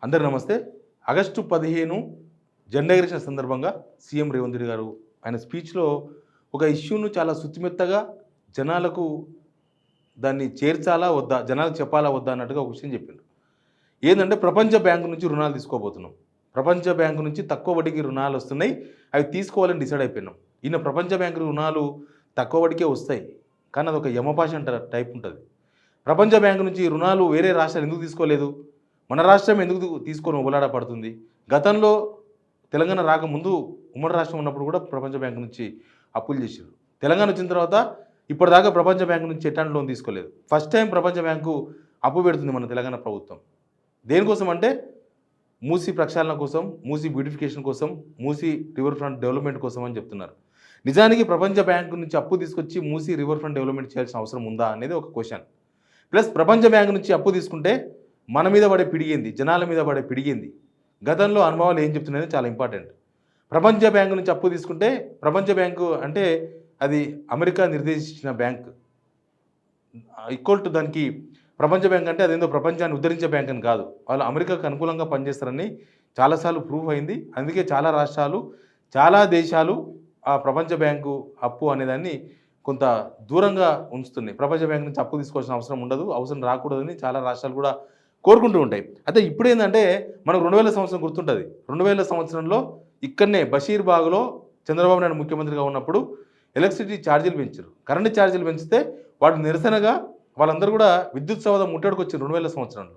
అందరు నమస్తే. ఆగస్టు 15 జెండా ఎగరేసిన సందర్భంగా సీఎం రేవంత్ రెడ్డి గారు ఆయన స్పీచ్లో ఒక ఇష్యూను చాలా శుతిమెత్తగా జనాలకు దాన్ని చేర్చాలా వద్దా, జనాలకు చెప్పాలా వద్దా అన్నట్టుగా ఒక విషయం చెప్పిండు. ఏంటంటే ప్రపంచ బ్యాంకు నుంచి రుణాలు తీసుకోబోతున్నాం, ప్రపంచ బ్యాంకు నుంచి తక్కువ వడ్డీకి రుణాలు వస్తున్నాయి, అవి తీసుకోవాలని డిసైడ్ అయిపోయినాం. ఈయన ప్రపంచ బ్యాంకు రుణాలు తక్కువ వడ్డీకే వస్తాయి, కానీ అదొక యమపాష అంట టైప్ ఉంటుంది. ప్రపంచ బ్యాంకు నుంచి రుణాలు వేరే రాష్ట్రాలు ఎందుకు తీసుకోలేదు, మన రాష్ట్రం ఎందుకు తీసుకొని ఉబలాడ పడుతుంది? గతంలో తెలంగాణ రాకముందు ఉమ్మడి రాష్ట్రం ఉన్నప్పుడు కూడా ప్రపంచ బ్యాంకు నుంచి అప్పులు చేశారు. తెలంగాణ వచ్చిన తర్వాత ఇప్పటిదాకా ప్రపంచ బ్యాంకు నుంచి ఎట్లాంటి లోన్ తీసుకోలేదు. ఫస్ట్ టైం ప్రపంచ బ్యాంకు అప్పు పెడుతుంది మన తెలంగాణ ప్రభుత్వం. దేనికోసం అంటే మూసీ ప్రక్షాళన కోసం, మూసీ బ్యూటిఫికేషన్ కోసం, మూసీ రివర్ ఫ్రంట్ డెవలప్మెంట్ కోసం అని చెప్తున్నారు. నిజానికి ప్రపంచ బ్యాంకు నుంచి అప్పు తీసుకొచ్చి మూసీ రివర్ ఫ్రంట్ డెవలప్మెంట్ చేయాల్సిన అవసరం ఉందా అనేది ఒక క్వశ్చన్. ప్లస్ ప్రపంచ బ్యాంకు నుంచి అప్పు తీసుకుంటే మన మీద పడే పిడిగింది, జనాల మీద పడే పిడిగింది, గతంలో అనుభవాలు ఏం చెప్తున్నాయని చాలా ఇంపార్టెంట్. ప్రపంచ బ్యాంకు నుంచి అప్పు తీసుకుంటే, ప్రపంచ బ్యాంకు అంటే అది అమెరికా నిర్దేశించిన బ్యాంక్, ఈక్వల్ టు దానికి ప్రపంచ బ్యాంక్ అంటే అదేందో ప్రపంచాన్ని ఉద్ధరించే బ్యాంక్ అని కాదు, వాళ్ళు అమెరికాకు అనుకూలంగా పనిచేస్తారని చాలాసార్లు ప్రూవ్ అయింది. అందుకే చాలా రాష్ట్రాలు, చాలా దేశాలు ఆ ప్రపంచ బ్యాంకు అప్పు అనేదాన్ని కొంత దూరంగా ఉంచుతున్నాయి. ప్రపంచ బ్యాంక్ నుంచి అప్పు తీసుకోవాల్సిన అవసరం ఉండదు, అవసరం రాకూడదని చాలా రాష్ట్రాలు కూడా కోరుకుంటూ ఉంటాయి. అయితే ఇప్పుడు ఏంటంటే మనకు 2000 సంవత్సరం గుర్తుంటుంది. 2000 సంవత్సరంలో ఇక్కడనే బషీర్బాగ్లో చంద్రబాబు నాయుడు ముఖ్యమంత్రిగా ఉన్నప్పుడు ఎలక్ట్రిసిటీ ఛార్జీలు పెంచారు. కరెంటు ఛార్జీలు పెంచితే వాటి నిరసనగా వాళ్ళందరూ కూడా విద్యుత్ సౌధం ముట్టడికి వచ్చారు 2000 సంవత్సరంలో.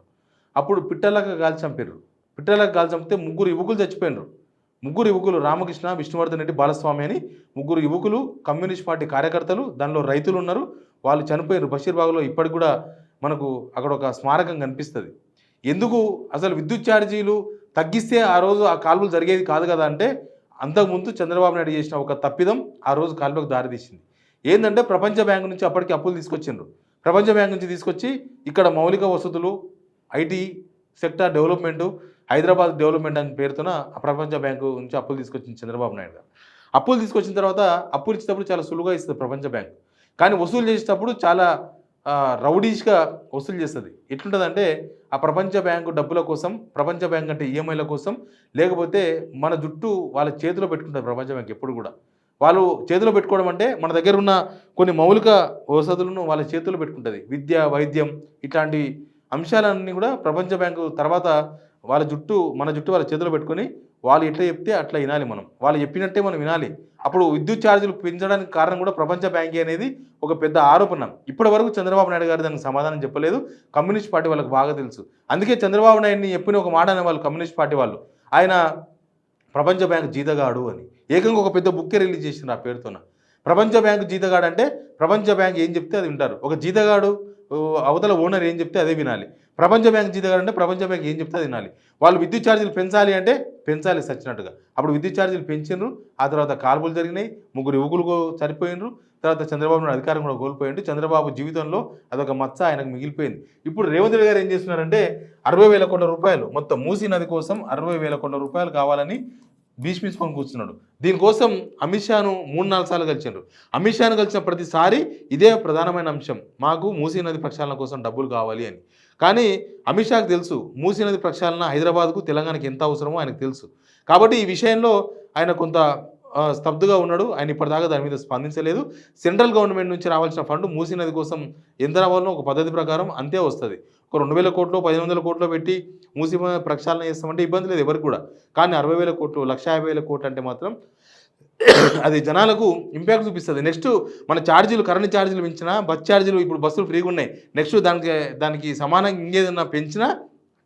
అప్పుడు పిట్టలకు కాల్చి చంపారు. పిట్టలకు కాల్చి చంపితే 3 యువకులు చచ్చిపోయినారు. 3 యువకులు రామకృష్ణ, విష్ణువర్ధన్ రెడ్డి, బాలస్వామి అని 3 యువకులు కమ్యూనిస్ట్ పార్టీ కార్యకర్తలు, దానిలో రైతులు ఉన్నారు, వాళ్ళు చనిపోయారు. బషీర్బాగ్లో ఇప్పటికి కూడా మనకు అక్కడ ఒక స్మారకం కనిపిస్తుంది. ఎందుకు అసలు విద్యుత్ ఛార్జీలు తగ్గిస్తే ఆ రోజు ఆ కాల్పులు జరిగేది కాదు కదా అంటే, అంతకుముందు చంద్రబాబు నాయుడు చేసిన ఒక తప్పిదం ఆ రోజు కాల్పులకు దారితీసింది. ఏంటంటే ప్రపంచ బ్యాంకు నుంచి అప్పటికి అప్పులు తీసుకొచ్చిండ్రు. ప్రపంచ బ్యాంకు నుంచి తీసుకొచ్చి ఇక్కడ మౌలిక వసతులు, IT sector development, Hyderabad development అని పేరుతోన ప్రపంచ బ్యాంకు నుంచి అప్పులు తీసుకొచ్చింది చంద్రబాబు నాయుడు గారు. అప్పులు తీసుకొచ్చిన తర్వాత అప్పులు ఇచ్చేటప్పుడు చాలా సులువుగా ఇస్తుంది ప్రపంచ బ్యాంకు, కానీ వసూలు చేసేటప్పుడు చాలా రౌడీష్గా వసూలు చేస్తుంది. ఎట్లుంటుందంటే ఆ ప్రపంచ బ్యాంకు డబ్బుల కోసం, ప్రపంచ బ్యాంక్ అంటే ఈఎంఐల కోసం, లేకపోతే మన జుట్టు వాళ్ళ చేతిలో పెట్టుకుంటుంది ప్రపంచ బ్యాంక్ ఎప్పుడు కూడా. వాళ్ళు చేతిలో పెట్టుకోవడం అంటే మన దగ్గర ఉన్న కొన్ని మౌలిక వసతులను వాళ్ళ చేతిలో పెట్టుకుంటుంది. విద్య, వైద్యం ఇట్లాంటి అంశాలన్నీ కూడా ప్రపంచ బ్యాంకు తర్వాత వాళ్ళ జుట్టు, మన జుట్టు వాళ్ళ చేతిలో పెట్టుకొని వాళ్ళు ఎట్లా చెప్తే అట్లా వినాలి, మనం వాళ్ళు చెప్పినట్టే మనం వినాలి. అప్పుడు విద్యుత్ ఛార్జీలు పెంచడానికి కారణం కూడా ప్రపంచ బ్యాంకే అనేది ఒక పెద్ద ఆరోపణ. ఇప్పటి వరకు చంద్రబాబు నాయుడు గారు దానికి సమాధానం చెప్పలేదు. కమ్యూనిస్ట్ పార్టీ వాళ్ళకి బాగా తెలుసు. అందుకే చంద్రబాబు నాయుడిని చెప్పిన ఒక మాట అనేవాళ్ళు కమ్యూనిస్ట్ పార్టీ వాళ్ళు, ఆయన ప్రపంచ బ్యాంకు జీతగాడు అని. ఏకంగా ఒక పెద్ద బుక్కే రిలీజ్ చేసింది ఆ పేరుతోన. ప్రపంచ బ్యాంకు జీతగాడు అంటే ప్రపంచ బ్యాంక్ ఏం చెప్తే అది వింటారు. ఒక జీతగాడు అవతల ఓనర్ ఏం చెప్తే అదే వినాలి. ప్రపంచ బ్యాంక్ జీతగాడు అంటే ప్రపంచ బ్యాంక్ ఏం చెప్తే అది వినాలి. వాళ్ళు విద్యుత్ ఛార్జీలు పెంచాలి అంటే పెంచాలి సచ్చినట్టుగా. అప్పుడు విద్యుత్ ఛార్జీలు పెంచినారు. ఆ తర్వాత కాల్పులు జరిగినాయి, 3 యువకులు చనిపోయినారు. తర్వాత చంద్రబాబు నాయుడు అధికారం కూడా కోల్పోయింది. చంద్రబాబు జీవితంలో అదొక మచ్చ ఆయనకు మిగిలిపోయింది. ఇప్పుడు రేవంత్ రెడ్డి గారు ఏం చేస్తున్నారంటే 60,000 కోట్ల రూపాయలు మొత్తం మూసీ నది కోసం 60,000 కోట్ల రూపాయలు కావాలని భీష్మించుకొని కూర్చున్నాడు. దీనికోసం అమిత్ షాను 3-4 సార్లు కలిసిండ్రు. అమిత్ షాను కలిసిన ప్రతిసారి ఇదే ప్రధానమైన అంశం, మాకు మూసీ నది ప్రక్షాళన కోసం డబ్బులు కావాలి అని. కానీ అమిత్ షాకు తెలుసు మూసీ నది ప్రక్షాళన హైదరాబాద్కు, తెలంగాణకి ఎంత అవసరమో ఆయనకు తెలుసు. కాబట్టి ఈ విషయంలో ఆయన కొంత స్తబ్దుగా ఉన్నాడు. ఆయన ఇప్పటిదాకా దాని మీద స్పందించలేదు. సెంట్రల్ గవర్నమెంట్ నుంచి రావాల్సిన ఫండ్ మూసీ నది కోసం ఎంత రావాలో ఒక పద్ధతి ప్రకారం అంతే వస్తుంది. ఒక 2,000 కోట్లు, 1,500 కోట్లు పెట్టి మూసీ ప్రక్షాళన చేస్తామంటే ఇబ్బంది లేదు ఎవరికి కూడా. కానీ 60,000 కోట్లు, 1,50,000 కోట్లు అంటే మాత్రం అది జనాలకు ఇంపాక్ట్ చూపిస్తుంది. నెక్స్ట్ మన ఛార్జీలు, కరెంట్ ఛార్జీలు పెంచినా, బస్ ఛార్జీలు, ఇప్పుడు బస్సులు ఫ్రీగా ఉన్నాయి, నెక్స్ట్ దానికి సమానంగా ఇంకేదన్నా పెంచినా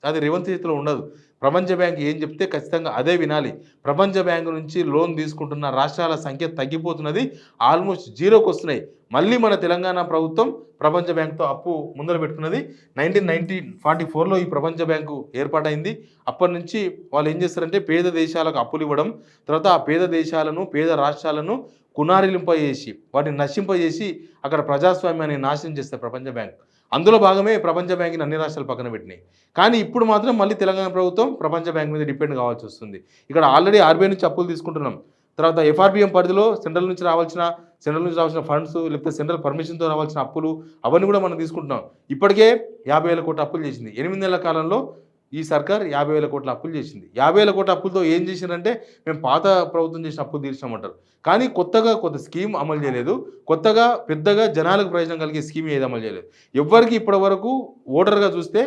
అది రేవంత్ చేతిలో ఉండదు. ప్రపంచ బ్యాంక్ ఏం చెప్తే ఖచ్చితంగా అదే వినాలి. ప్రపంచ బ్యాంకు నుంచి లోన్ తీసుకుంటున్న రాష్ట్రాల సంఖ్య తగ్గిపోతున్నది, ఆల్మోస్ట్ జీరోకి వస్తున్నాయి. మళ్ళీ మన తెలంగాణ ప్రభుత్వం ప్రపంచ బ్యాంకుతో అప్పు ముందర పెట్టుకున్నది. 1944లో ఈ ప్రపంచ బ్యాంకు ఏర్పాటైంది. అప్పటి నుంచి వాళ్ళు ఏం చేస్తారంటే పేద దేశాలకు అప్పులు ఇవ్వడం, తర్వాత ఆ పేద దేశాలను, పేద రాష్ట్రాలను కునారిలింపజేసి, వాటిని నశింపజేసి అక్కడ ప్రజాస్వామ్యాన్ని నాశనం చేస్తారు ప్రపంచ బ్యాంక్. అందులో భాగమే ప్రపంచ బ్యాంక్ని అన్ని రాష్ట్రాలు పక్కన పెట్టినాయి. కానీ ఇప్పుడు మాత్రం మళ్ళీ తెలంగాణ ప్రభుత్వం ప్రపంచ బ్యాంక్ మీద డిపెండ్ కావాల్సి వస్తుంది. ఇక్కడ ఆల్రెడీ ఆర్బీఐ నుంచి అప్పులు తీసుకుంటున్నాం. తర్వాత ఎఫ్ఆర్బిఎం పరిధిలో సెంట్రల్ నుంచి రావాల్సిన ఫండ్స్, లేకపోతే సెంట్రల్ పర్మిషన్తో రావాల్సిన అప్పులు అవన్నీ కూడా మనం తీసుకుంటున్నాం. ఇప్పటికే 50,000 కోట్ల అప్పులు చేసింది. 8 నెలల కాలంలో ఈ సర్కార్ 50,000 కోట్ల అప్పులు చేసింది. 50,000 కోట్ల అప్పులతో ఏం చేసిందంటే మేము పాత ప్రభుత్వం చేసిన అప్పులు తీర్చామంటారు. కానీ కొత్తగా కొత్త స్కీమ్ అమలు చేయలేదు. కొత్తగా పెద్దగా జనాలకు ప్రయోజనం కలిగే స్కీమ్ ఏది అమలు చేయలేదు. ఎవ్వరికి ఇప్పటివరకు ఓటర్‌గా చూస్తే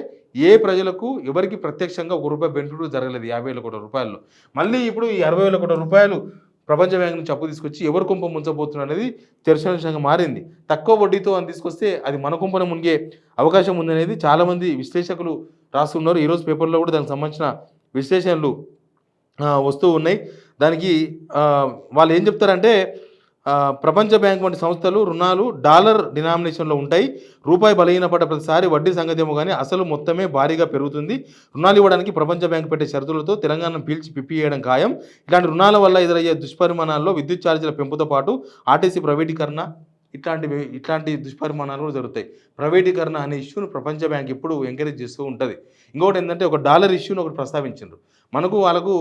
ఏ ప్రజలకు ఎవరికి ప్రత్యక్షంగా ₹1 బెనిఫిట్ జరగలేదు 50,000 కోట్ల రూపాయల్లో. మళ్ళీ ఇప్పుడు ఈ 60,000 కోట్ల రూపాయలు ప్రపంచ బ్యాంక్ నుంచి అప్పు తీసుకొచ్చి ఎవరి కుంప ముంచబోతున్నారు అనేది చర్చనీయాంశంగా మారింది. తక్కువ వడ్డీతో అని తీసుకొస్తే అది మన కుంపన మునిగే అవకాశం ఉందనేది చాలామంది విశ్లేషకులు రాస్తున్నారు. ఈరోజు పేపర్లో కూడా దానికి సంబంధించిన విశ్లేషణలు వస్తూ ఉన్నాయి. దానికి వాళ్ళు ఏం చెప్తారంటే ప్రపంచ బ్యాంక్ వంటి సంస్థలు రుణాలు డాలర్ డినామినేషన్లో ఉంటాయి. రూపాయి బలహీనపడ్డ ప్రతిసారి వడ్డీ సంగతేమో కానీ అసలు మొత్తమే భారీగా పెరుగుతుంది. రుణాలు ఇవ్వడానికి ప్రపంచ బ్యాంక్ పెట్టే షరతులతో తెలంగాణను పీల్చి పిప్పి చేయడం ఖాయం. ఇలాంటి రుణాల వల్ల ఎదురయ్యే దుష్పరిమాణాల్లో విద్యుత్ ఛార్జీల పెంపుతో పాటు ఆర్టీసీ ప్రైవేటీకరణ ఇట్లాంటి దుష్పరిమాణాలు కూడా జరుగుతాయి. ప్రైవేటీకరణ అనే ఇష్యూను ప్రపంచ బ్యాంక్ ఎప్పుడు ఎంకరేజ్ చేస్తూ ఉంటుంది. ఇంకొకటి ఏంటంటే ఒక డాలర్ ఇష్యూని ఒకటి ప్రస్తావించారు. మనకు వాళ్ళకు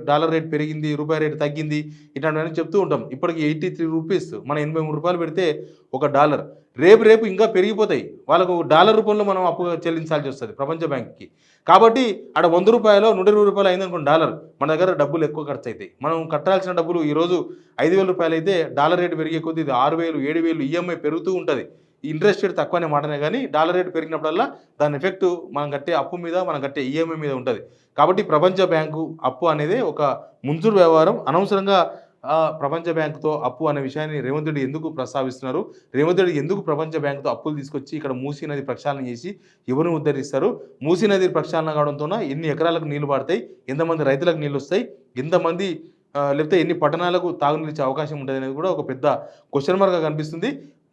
డాలర్ రేట్ పెరిగింది, రూపాయి రేటు తగ్గింది, ఇట్లాంటివన్నీ చెప్తూ ఉంటాం. ఇప్పటికి ₹83 మన ₹83 పెడితే ఒక డాలర్ రేపు ఇంకా పెరిగిపోతాయి. వాళ్ళకు డాలర్ రూపంలో మనం అప్పు చెల్లించాల్సి వస్తుంది ప్రపంచ బ్యాంక్కి. కాబట్టి ఆడ ₹100 ₹120 అయిందనుకోండి డాలర్, మన దగ్గర డబ్బులు ఎక్కువ ఖర్చు అవుతాయి. మనం కట్టాల్సిన డబ్బులు ఈరోజు ₹5,000 అయితే డాలర్ రేటు పెరిగే కొద్దీ ఇది 6,000 7,000 ఈఎంఐ పెరుగుతూ ఉంటుంది. ఇంట్రెస్ట్ రేట్ తక్కువనే మాటనే కానీ డాలర్ రేటు పెరిగినప్పుడల్లా దాని ఎఫెక్ట్ మనం కట్టే అప్పు మీద మనం కట్టే ఈఎంఐ మీద ఉంటుంది. కాబట్టి ప్రపంచ బ్యాంకు అప్పు అనేది ఒక ముంజూరు వ్యవహారం. అనవసరంగా ప్రపంచ బ్యాంకుతో అప్పు అనే విషయాన్ని రేవంత్ రెడ్డి ఎందుకు ప్రస్తావిస్తున్నారు? రేవంత్ రెడ్డి ఎందుకు ప్రపంచ బ్యాంకుతో అప్పులు తీసుకొచ్చి ఇక్కడ మూసీ నది ప్రక్షాళన చేసి ఎవరిని ఉద్ధరిస్తారు? మూసీ నది ప్రక్షాళన కావడంతోన ఎన్ని ఎకరాలకు నీళ్లు పడతాయి, ఎంతమంది రైతులకు నీళ్ళు వస్తాయి, ఎంతమంది లేకపోతే ఎన్ని పట్టణాలకు తాగునీరు ఇచ్చే అవకాశం ఉంటుంది అనేది కూడా ఒక పెద్ద క్వశ్చన్ మార్క్గా కనిపిస్తుంది.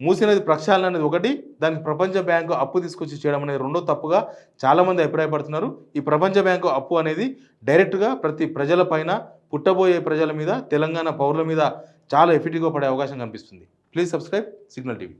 మూసీ నది ప్రక్షాళన అనేది ఒకటి, దానికి ప్రపంచ బ్యాంకు అప్పు తీసుకొచ్చి చేయడం అనేది రెండో తప్పుగా చాలామంది అభిప్రాయపడుతున్నారు. ఈ ప్రపంచ బ్యాంకు అప్పు అనేది డైరెక్ట్గా ప్రతి ప్రజల పైన, పుట్టబోయే ప్రజల మీద, తెలంగాణ పౌరుల మీద చాలా ఎఫెక్టివ్గా పడే అవకాశం కనిపిస్తుంది. Please subscribe signal TV.